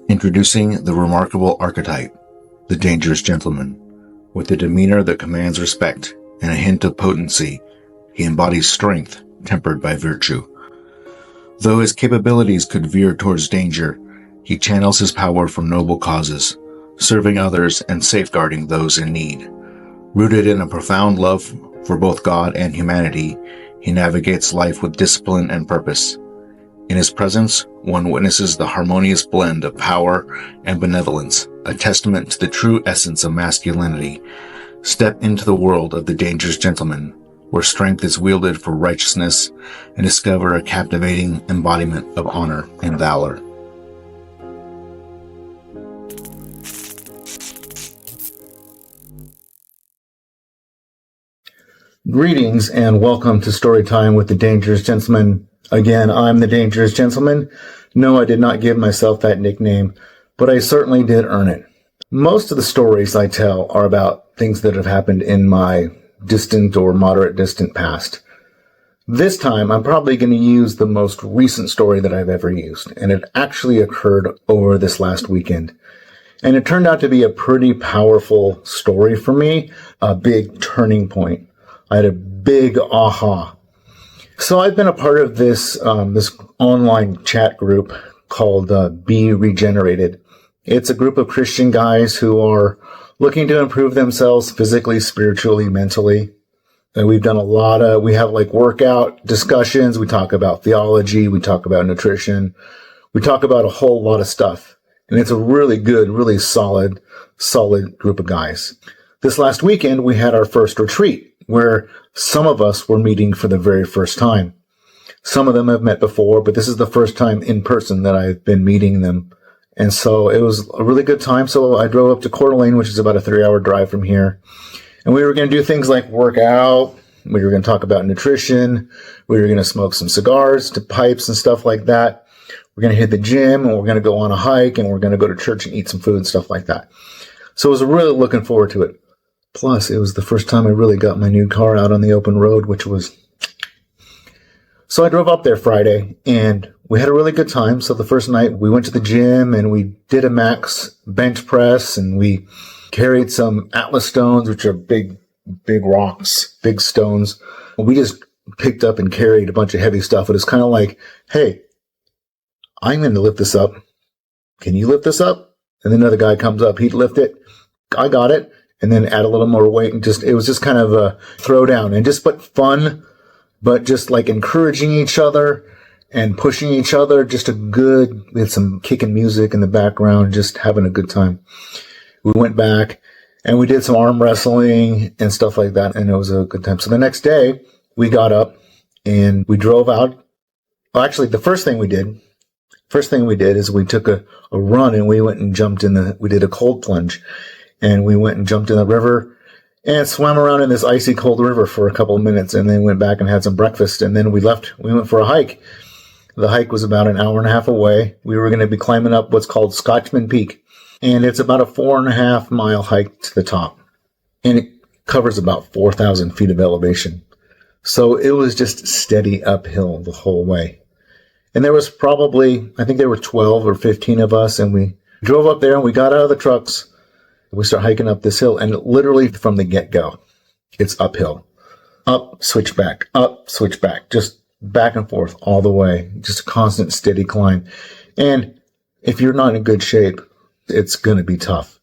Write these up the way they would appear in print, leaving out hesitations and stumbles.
Introducing the remarkable archetype, the dangerous gentleman. With a demeanor that commands respect and a hint of potency, he embodies strength tempered by virtue. Though his capabilities could veer towards danger, he channels his power for noble causes, serving others and safeguarding those in need. Rooted in a profound love for both God and humanity, he navigates life with discipline and purpose. In his presence, one witnesses the harmonious blend of power and benevolence, a testament to the true essence of masculinity. Step into the world of the dangerous gentleman, where strength is wielded for righteousness, and discover a captivating embodiment of honor and valor. Greetings and welcome to Storytime with the Dangerous Gentleman. Again, I'm the Dangerous Gentleman. No, I did not give myself that nickname, but I certainly did earn it. Most of the stories I tell are about things that have happened in my distant or moderate distant past. This time, I'm probably going to use the most recent story that I've ever used, and it actually occurred over this last weekend. And it turned out to be a pretty powerful story for me, a big turning point. I had a big aha. So I've been a part of this online chat group called Be Regenerated. It's a group of Christian guys who are looking to improve themselves physically, spiritually, mentally. And we've done we have like workout discussions. We talk about theology. We talk about nutrition. We talk about a whole lot of stuff. And it's a really good, really solid group of guys. This last weekend, we had our first retreat, where some of us were meeting for the very first time. Some of them have met before, but this is the first time in person that I've been meeting them. And so it was a really good time. So I drove up to Coeur d'Alene, which is about a 3-hour drive from here. And we were going to do things like work out. We were going to talk about nutrition. We were going to smoke some cigars to pipes and stuff like that. We're going to hit the gym, and we're going to go on a hike, and we're going to go to church and eat some food and stuff like that. So I was really looking forward to it. Plus, it was the first time I really got my new car out on the open road, So I drove up there Friday, and we had a really good time. So the first night, we went to the gym, and we did a max bench press, and we carried some Atlas stones, which are big rocks, big stones. We just picked up and carried a bunch of heavy stuff. It was kind of like, hey, I'm going to lift this up. Can you lift this up? And then another guy comes up. He'd lift it. I got it. And then add a little more weight, and it was just kind of a throwdown, and but fun, but just like encouraging each other and pushing each other. We had some kicking music in the background, just having a good time. We went back and we did some arm wrestling and stuff like that, and it was a good time. So the next day we got up and we drove out. Well, actually, the first thing we did is we took a run, and we went and jumped we did a cold plunge. And we went and jumped in the river and swam around in this icy cold river for a couple of minutes, and then went back and had some breakfast. And then we left. We went for a hike. The hike was about an hour and a half away. We were going to be climbing up what's called Scotchman Peak. And it's about a 4.5 mile hike to the top. And it covers about 4,000 feet of elevation. So it was just steady uphill the whole way. And there was I think there were 12 or 15 of us, and we drove up there and we got out of the trucks. We start hiking up this hill, and literally from the get-go, it's uphill. Up, switch back, just back and forth all the way. Just a constant, steady climb. And if you're not in good shape, it's going to be tough.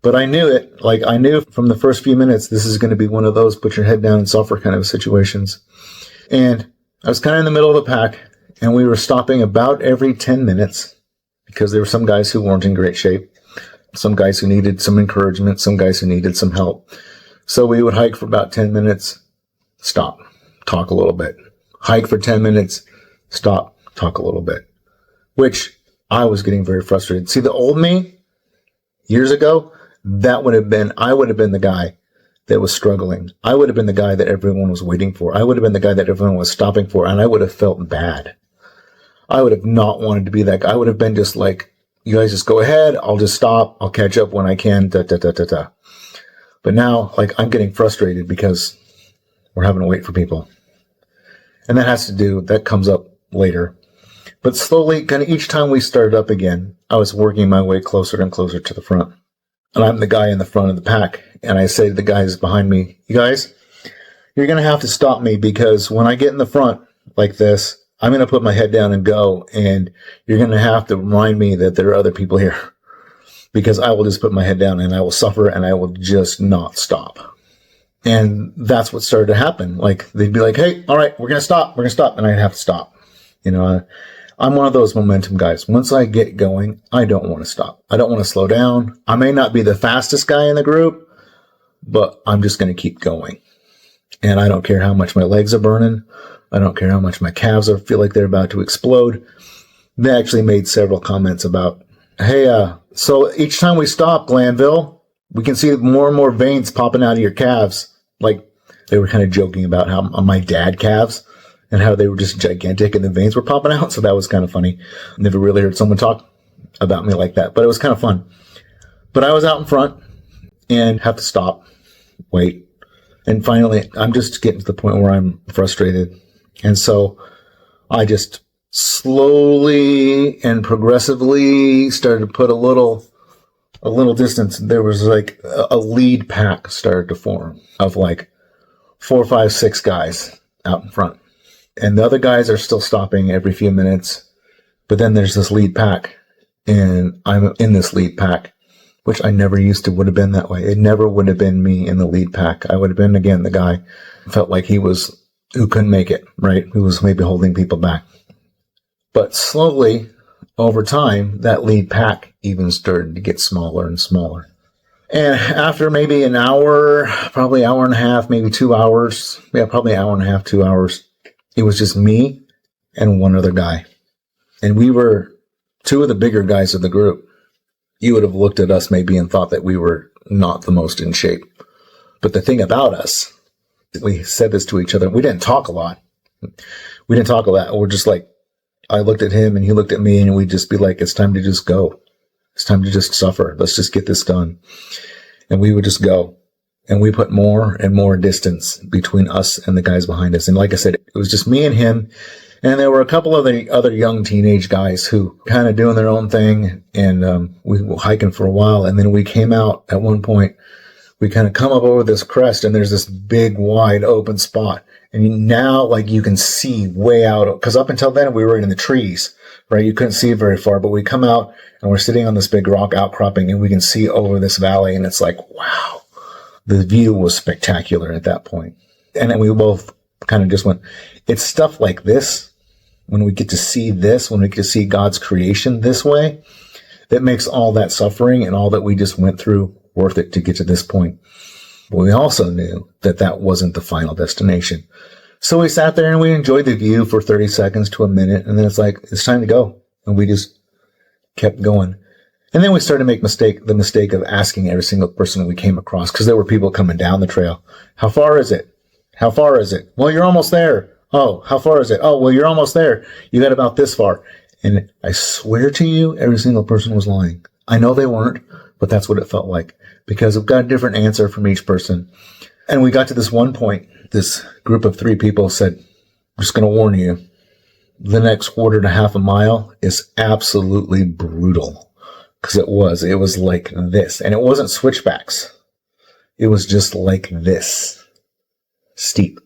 But I knew it. I knew from the first few minutes, this is going to be one of those put your head down and suffer kind of situations. And I was kind of in the middle of the pack, and we were stopping about every 10 minutes because there were some guys who weren't in great shape. Some guys who needed some encouragement, some guys who needed some help. So we would hike for about 10 minutes, stop, talk a little bit. Hike for 10 minutes, stop, talk a little bit. Which I was getting very frustrated. See, the old me, years ago, I would have been the guy that was struggling. I would have been the guy that everyone was waiting for. I would have been the guy that everyone was stopping for, and I would have felt bad. I would have not wanted to be that guy. I would have been just like, you guys just go ahead. I'll just stop. I'll catch up when I can. But now, I'm getting frustrated because we're having to wait for people. And that comes up later. But slowly, kind of each time we started up again, I was working my way closer and closer to the front. And I'm the guy in the front of the pack. And I say to the guys behind me, you guys, you're going to have to stop me, because when I get in the front like this, I'm going to put my head down and go. And you're going to have to remind me that there are other people here, because I will just put my head down and I will suffer and I will just not stop. And that's what started to happen. Like, they'd be like, hey, all right, we're going to stop. We're going to stop. And I'd have to stop. You know, I'm one of those momentum guys. Once I get going, I don't want to stop. I don't want to slow down. I may not be the fastest guy in the group, but I'm just going to keep going. And I don't care how much my legs are burning. I don't care how much my calves feel like they're about to explode. They actually made several comments about, hey, so each time we stop, Glanville, we can see more and more veins popping out of your calves. Like, they were kind of joking about how my dad calves and how they were just gigantic and the veins were popping out. So that was kind of funny. Never really heard someone talk about me like that, but it was kind of fun. But I was out in front and have to stop, wait. And finally, I'm just getting to the point where I'm frustrated. And so I just slowly and progressively started to put a little distance. There was like a lead pack started to form of like 4, 5, 6 guys out in front. And the other guys are still stopping every few minutes. But then there's this lead pack. And I'm in this lead pack, which I never used to would have been that way. It never would have been me in the lead pack. I would have been, again, the guy who felt like who couldn't make it, right? Who was maybe holding people back. But slowly, over time, that lead pack even started to get smaller and smaller. And after maybe an hour, probably hour and a half, maybe 2 hours, probably an hour and a half, 2 hours, it was just me and one other guy. And we were 2 of the bigger guys of the group. You would have looked at us maybe and thought that we were not the most in shape. But the thing about us, we said this to each other, we didn't talk a lot. We're just like, I looked at him and he looked at me, and we'd just be like, it's time to just go. It's time to just suffer. Let's just get this done. And we would just go. And we put more and more distance between us and the guys behind us. And like I said, it was just me and him. And there were a couple of the other young teenage guys who kind of doing their own thing. And we were hiking for a while. And then we came out at one point. We kind of come up over this crest, and there's this big, wide open spot. And now, like, you can see way out. Because up until then, we were in the trees, right? You couldn't see very far. But we come out, and we're sitting on this big rock outcropping, and we can see over this valley. And it's like, wow. The view was spectacular at that point. And then we both kind of just went, it's stuff like this, when we get to see this, when we get to see God's creation this way, that makes all that suffering and all that we just went through worth it to get to this point. But we also knew that that wasn't the final destination. So we sat there and we enjoyed the view for 30 seconds to a minute. And then it's like, it's time to go. And we just kept going. And then we started to make the mistake of asking every single person we came across, because there were people coming down the trail. How far is it? How far is it? Well, you're almost there. Oh, how far is it? Oh, well, you're almost there. You got about this far. And I swear to you, every single person was lying. I know they weren't, but that's what it felt like, because we've got a different answer from each person. And we got to this one point, this group of 3 people said, I'm just going to warn you, the next quarter to half a mile is absolutely brutal. Because it was like this. And it wasn't switchbacks. It was just like this. Steep.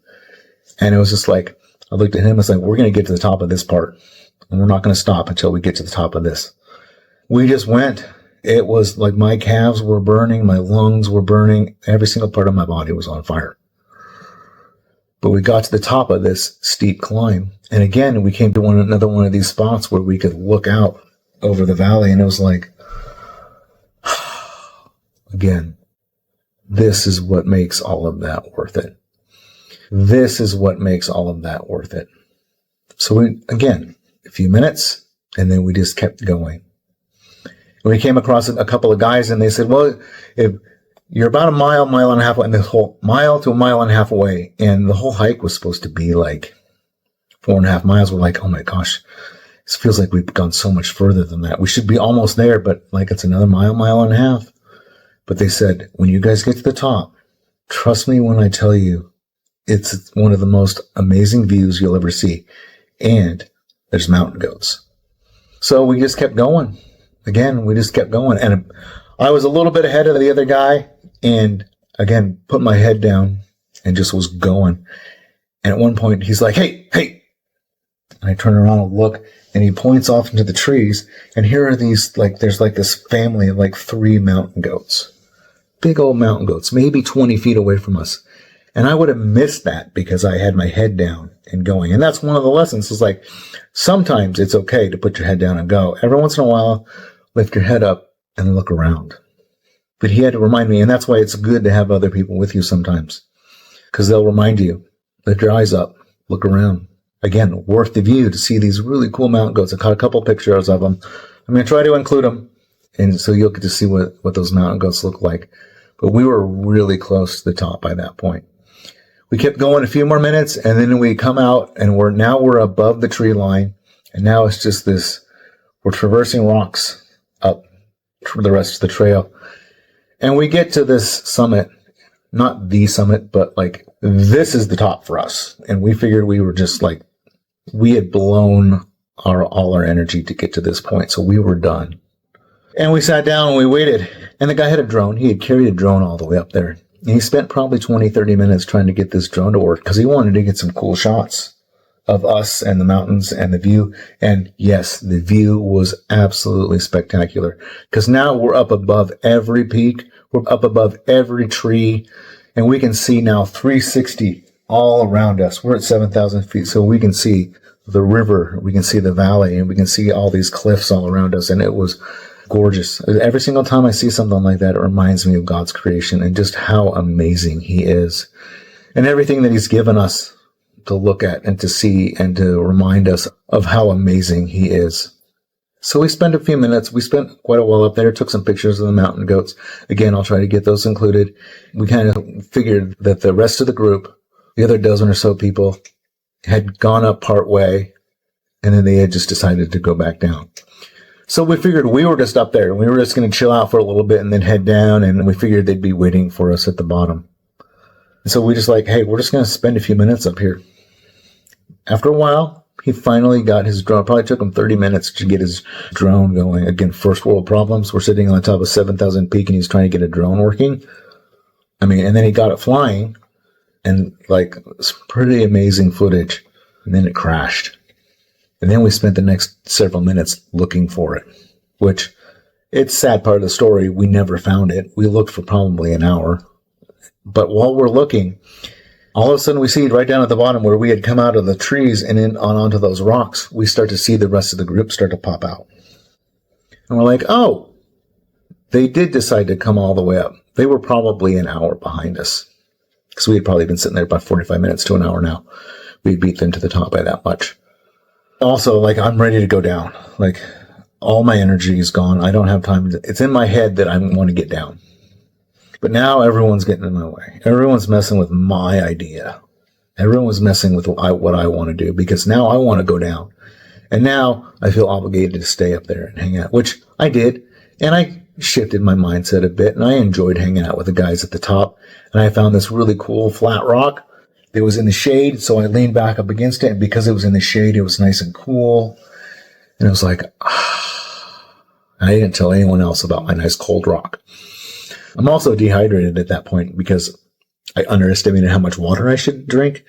And it was just like, I looked at him and was like, we're going to get to the top of this part. And we're not going to stop until we get to the top of this. We just went. It was like my calves were burning. My lungs were burning. Every single part of my body was on fire. But we got to the top of this steep climb. And again, we came to another one of these spots where we could look out over the valley. And it was like, again, this is what makes all of that worth it. This is what makes all of that worth it. So again, a few minutes, and then we just kept going. And we came across a couple of guys, and they said, well, if you're about a mile and a half away, and the whole mile to a mile and a half away, and the whole hike was supposed to be like 4.5 miles. We're like, oh my gosh, this feels like we've gone so much further than that. We should be almost there, but like it's another mile and a half. But they said, when you guys get to the top, trust me when I tell you, it's one of the most amazing views you'll ever see. And there's mountain goats. So we just kept going. Again, we just kept going. And I was a little bit ahead of the other guy, and again, put my head down and just was going. And at one point, he's like, hey, hey. And I turn around and look, and he points off into the trees. And here are these, there's this family of 3 mountain goats. Big old mountain goats, maybe 20 feet away from us. And I would have missed that because I had my head down and going. And that's one of the lessons is sometimes it's okay to put your head down and go. Every once in a while, lift your head up and look around. But he had to remind me, and that's why it's good to have other people with you sometimes, because they'll remind you, lift your eyes up, look around. Again, worth the view to see these really cool mountain goats. I caught a couple pictures of them. I'm going to try to include them, and so you'll get to see what those mountain goats look like. But we were really close to the top by that point. We kept going a few more minutes, and then we come out, and we're above the tree line, and now it's just we're traversing rocks up for the rest of the trail. And we get to this summit, not the summit, but this is the top for us. And we figured we were just we had blown all our energy to get to this point. So we were done. And we sat down and we waited. And the guy had a drone. He had carried a drone all the way up there. And he spent probably 20, 30 minutes trying to get this drone to work because he wanted to get some cool shots of us and the mountains and the view. And yes, the view was absolutely spectacular because now we're up above every peak. We're up above every tree, and we can see now 360 all around us. We're at 7,000 feet, so we can see the river, we can see the valley, and we can see all these cliffs all around us, and it was gorgeous. Every single time I see something like that, it reminds me of God's creation and just how amazing He is, and everything that He's given us to look at and to see and to remind us of how amazing He is. So we spent a few minutes. We spent quite a while up there, took some pictures of the mountain goats. Again, I'll try to get those included. We kind of figured that the rest of the group, the other dozen or so people, had gone up part way, and then they had just decided to go back down. So we figured we were just up there. We were just going to chill out for a little bit and then head down, and we figured they'd be waiting for us at the bottom. And so we just hey, we're just going to spend a few minutes up here. After a while, he finally got his drone. It probably took him 30 minutes to get his drone going. Again, first world problems. We're sitting on the top of 7,000 peak and he's trying to get a drone working. And then he got it flying and it's pretty amazing footage. And then it crashed. And then we spent the next several minutes looking for it, which it's sad part of the story. We never found it. We looked for probably an hour. But while we're looking, all of a sudden we see right down at the bottom where we had come out of the trees and in onto those rocks, we start to see the rest of the group start to pop out. And we're like, oh, they did decide to come all the way up. They were probably an hour behind us because we had probably been sitting there about 45 minutes to an hour now. We beat them to the top by that much. Also, I'm ready to go down. All my energy is gone. I don't have time. It's in my head that I want to get down. But now everyone's getting in my way. Everyone's messing with my idea. Everyone's messing with what I want to do because now I want to go down. And now I feel obligated to stay up there and hang out, which I did. And I shifted my mindset a bit and I enjoyed hanging out with the guys at the top. And I found this really cool flat rock. It was in the shade, so I leaned back up against it. And because it was in the shade, it was nice and cool. And it was I didn't tell anyone else about my nice cold rock. I'm also dehydrated at that point because I underestimated how much water I should drink.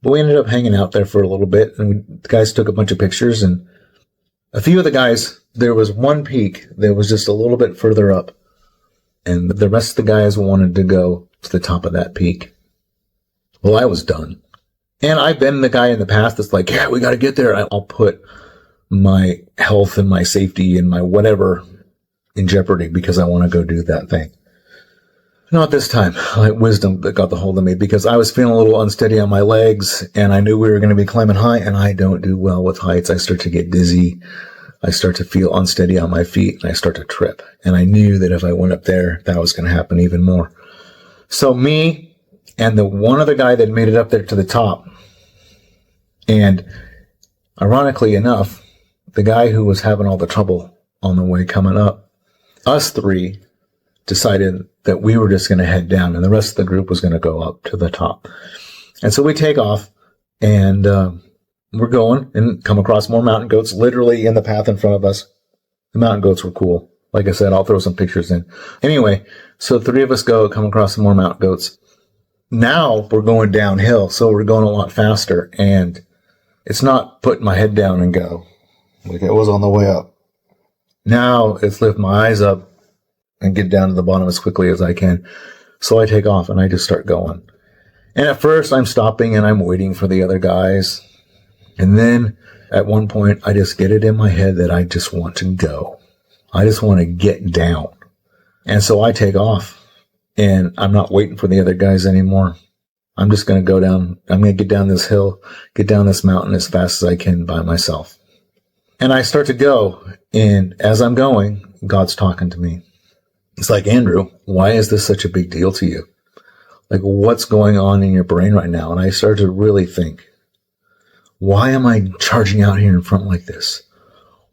But we ended up hanging out there for a little bit, and the guys took a bunch of pictures. And a few of the guys, there was one peak that was just a little bit further up, and the rest of the guys wanted to go to the top of that peak. Well, I was done. And I've been the guy in the past that's yeah, we got to get there. I'll put my health and my safety and my whatever in jeopardy because I want to go do that thing. Not this time. Wisdom that got the hold of me because I was feeling a little unsteady on my legs and I knew we were going to be climbing high, and I don't do well with heights. I start to get dizzy. I start to feel unsteady on my feet and I start to trip. And I knew that if I went up there, that was going to happen even more. So me and the one other guy that made it up there to the top, and ironically enough, the guy who was having all the trouble on the way coming up, us three decided that we were just going to head down and the rest of the group was going to go up to the top. And so we take off, and we're going and come across more mountain goats literally in the path in front of us. The mountain goats were cool. Like I said, I'll throw some pictures in. Anyway, so 3 of us come across some more mountain goats. Now we're going downhill, so we're going a lot faster, and it's not putting my head down and go like it was on the way up. Now it's lift my eyes up and get down to the bottom as quickly as I can. So I take off and I just start going. And at first I'm stopping and I'm waiting for the other guys. And then at one point I just get it in my head that I just want to go. I just want to get down. And so I take off and I'm not waiting for the other guys anymore. I'm just going to go down. I'm going to get down this hill, get down this mountain as fast as I can by myself. And I start to go. And as I'm going, God's talking to me. It's like, Andrew, why is this such a big deal to you? Like, what's going on in your brain right now? And I started to really think, why am I charging out here in front like this?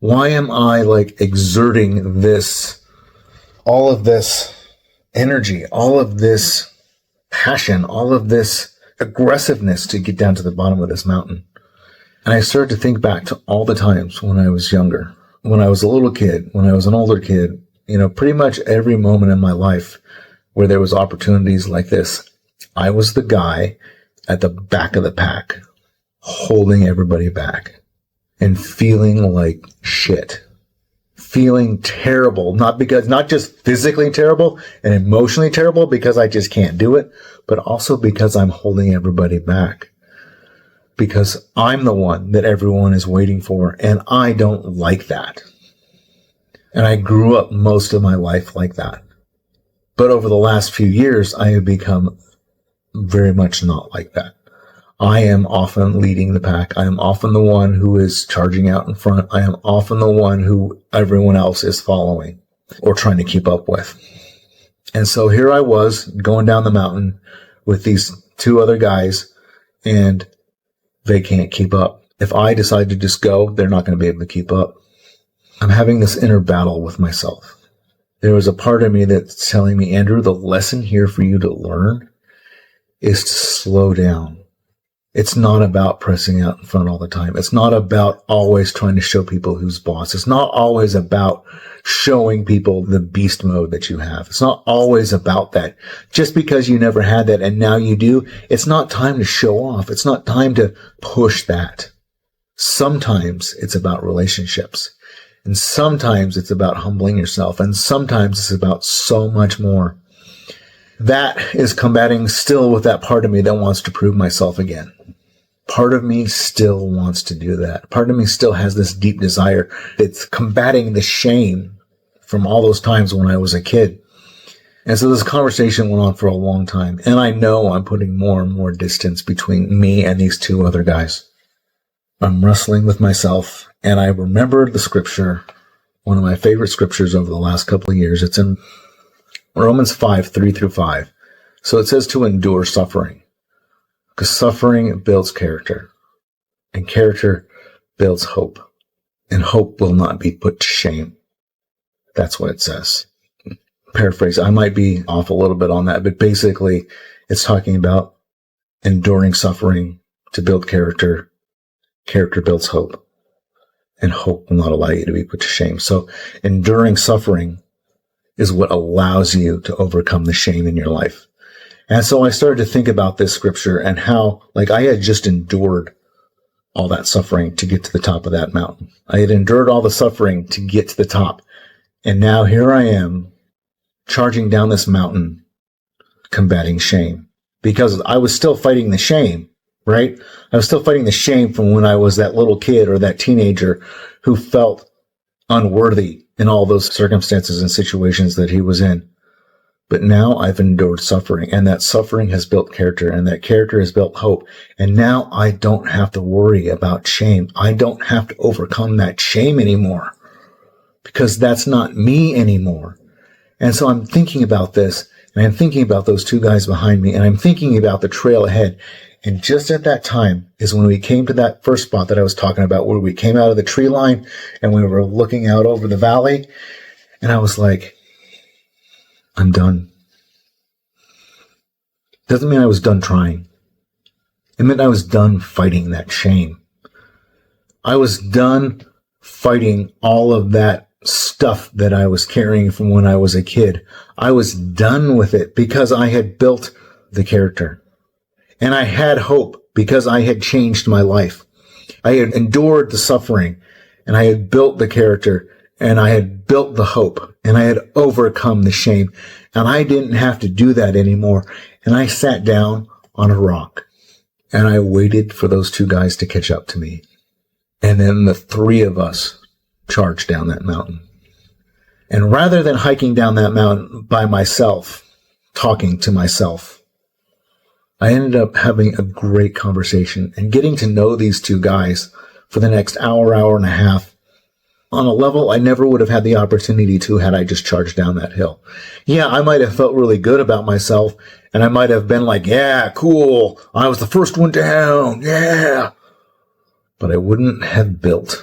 Why am I like exerting this, all of this energy, all of this passion, all of this aggressiveness to get down to the bottom of this mountain? And I started to think back to all the times when I was younger, when I was a little kid, when I was an older kid, pretty much every moment in my life where there was opportunities like this, I was the guy at the back of the pack, holding everybody back. And feeling like shit, feeling terrible, not just physically terrible and emotionally terrible because I just can't do it, but also because I'm holding everybody back, because I'm the one that everyone is waiting for. And I don't like that. And I grew up most of my life like that. But over the last few years, I have become very much not like that. I am often leading the pack. I am often the one who is charging out in front. I am often the one who everyone else is following or trying to keep up with. And so here I was going down the mountain with these 2 other guys, and they can't keep up. If I decide to just go, they're not going to be able to keep up. I'm having this inner battle with myself. There was a part of me that's telling me, Andrew, the lesson here for you to learn is to slow down. It's not about pressing out in front all the time. It's not about always trying to show people who's boss. It's not always about showing people the beast mode that you have. It's not always about that. Just because you never had that and now you do, it's not time to show off. It's not time to push that. Sometimes it's about relationships. And sometimes it's about humbling yourself. And sometimes it's about so much more. That is combating still with that part of me that wants to prove myself again. Part of me still wants to do that. Part of me still has this deep desire that's combating the shame from all those times when I was a kid. And so this conversation went on for a long time. And I know I'm putting more and more distance between me and these 2 other guys. I'm wrestling with myself. And I remembered the scripture, one of my favorite scriptures over the last couple of years. It's in Romans 5:3-5. So it says to endure suffering, because suffering builds character, and character builds hope, and hope will not be put to shame. That's what it says. Paraphrase, I might be off a little bit on that, but basically it's talking about enduring suffering to build character. Character builds hope, and hope will not allow you to be put to shame. So enduring suffering is what allows you to overcome the shame in your life. And so I started to think about this scripture and how, like, I had just endured all that suffering to get to the top of that mountain. I had endured all the suffering to get to the top. And now here I am charging down this mountain, combating shame, because I was still fighting the shame, right? I was still fighting the shame from when I was that little kid or that teenager who felt unworthy in all those circumstances and situations that he was in. But now I've endured suffering, and that suffering has built character, and that character has built hope. And now I don't have to worry about shame. I don't have to overcome that shame anymore, because that's not me anymore. And so I'm thinking about this, and I'm thinking about those 2 guys behind me, and I'm thinking about the trail ahead. And just at that time is when we came to that first spot that I was talking about, where we came out of the tree line and we were looking out over the valley. And I was like, I'm done. Doesn't mean I was done trying. It meant I was done fighting that shame. I was done fighting all of that stuff that I was carrying from when I was a kid. I was done with it because I had built the character. And I had hope because I had changed my life. I had endured the suffering, and I had built the character, and I had built the hope, and I had overcome the shame. And I didn't have to do that anymore. And I sat down on a rock, and I waited for those two guys to catch up to me. And then the three of us charged down that mountain. And rather than hiking down that mountain by myself, talking to myself, I ended up having a great conversation and getting to know these two guys for the next hour, hour and a half on a level I never would have had the opportunity to had I just charged down that hill. Yeah, I might have felt really good about myself, and I might have been like, yeah, cool, I was the first one down, yeah. But I wouldn't have built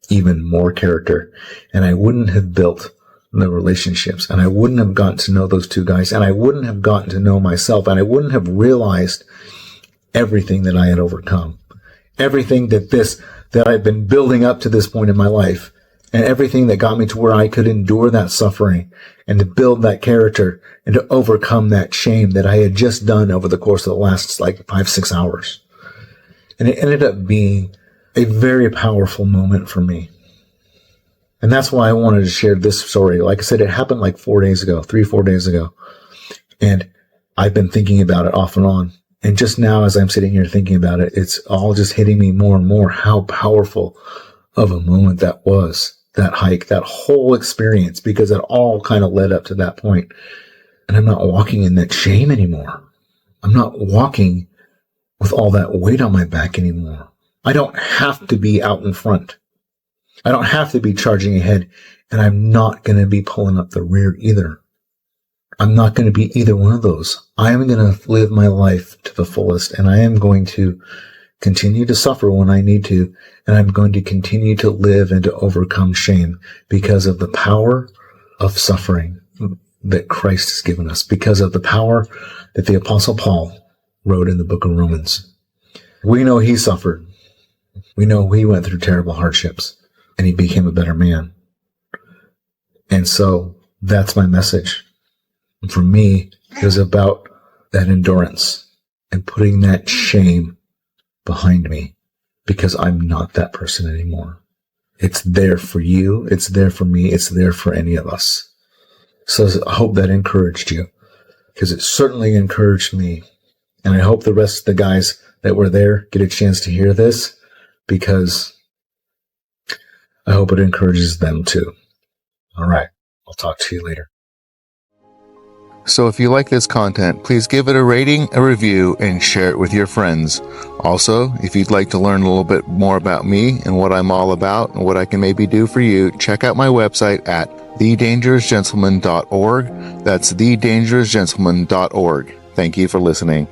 even more character, and I wouldn't have built the relationships, and I wouldn't have gotten to know those two guys, and I wouldn't have gotten to know myself, and I wouldn't have realized everything that I had overcome, everything that I've been building up to this point in my life, and everything that got me to where I could endure that suffering and to build that character and to overcome that shame that I had just done over the course of the last 5-6 hours. And it ended up being a very powerful moment for me. And that's why I wanted to share this story. Like I said, it happened 3-4 days ago. And I've been thinking about it off and on. And just now, as I'm sitting here thinking about it, it's all just hitting me more and more how powerful of a moment that was, that hike, that whole experience, because it all kind of led up to that point. And I'm not walking in that shame anymore. I'm not walking with all that weight on my back anymore. I don't have to be out in front. I don't have to be charging ahead, and I'm not going to be pulling up the rear either. I'm not going to be either one of those. I am going to live my life to the fullest, and I am going to continue to suffer when I need to, and I'm going to continue to live and to overcome shame because of the power of suffering that Christ has given us, because of the power that the Apostle Paul wrote in the book of Romans. We know he suffered. We know he went through terrible hardships, and he became a better man. And so that's my message. And for me, it was about that endurance and putting that shame behind me, because I'm not that person anymore. It's there for you. It's there for me. It's there for any of us. So I hope that encouraged you, because it certainly encouraged me. And I hope the rest of the guys that were there get a chance to hear this, because I hope it encourages them too. All right. I'll talk to you later. So if you like this content, please give it a rating, a review, and share it with your friends. Also, if you'd like to learn a little bit more about me and what I'm all about and what I can maybe do for you, check out my website at thedangerousgentleman.org. That's thedangerousgentleman.org. Thank you for listening.